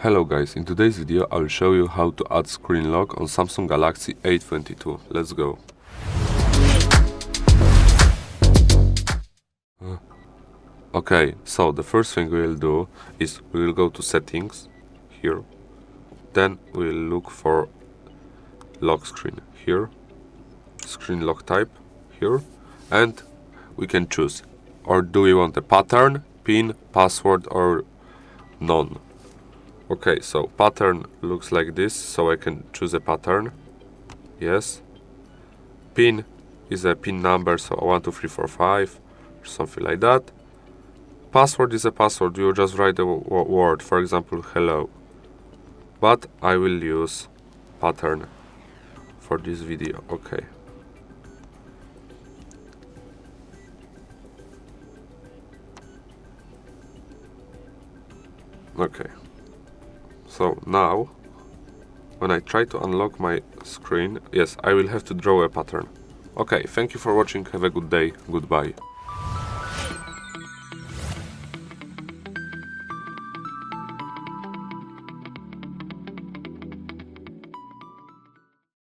Hello guys, in today's video I will show you how to add screen lock on Samsung Galaxy A22. Let's go. Okay, so the first thing we will do is we will go to settings here, then we will look for lock screen here, screen lock type here, and we can choose, or do we want a pattern, pin, password, or none. Okay, so pattern looks like this, so I can choose a pattern. Yes. Pin is a pin number, so 1 2 3 4 5 or something like that. Password is a password, you just write a word, for example hello. But I will use pattern for this video. Okay. Okay. So now, when I try to unlock my screen, yes, I will have to draw a pattern. Okay, thank you for watching, have a good day, goodbye.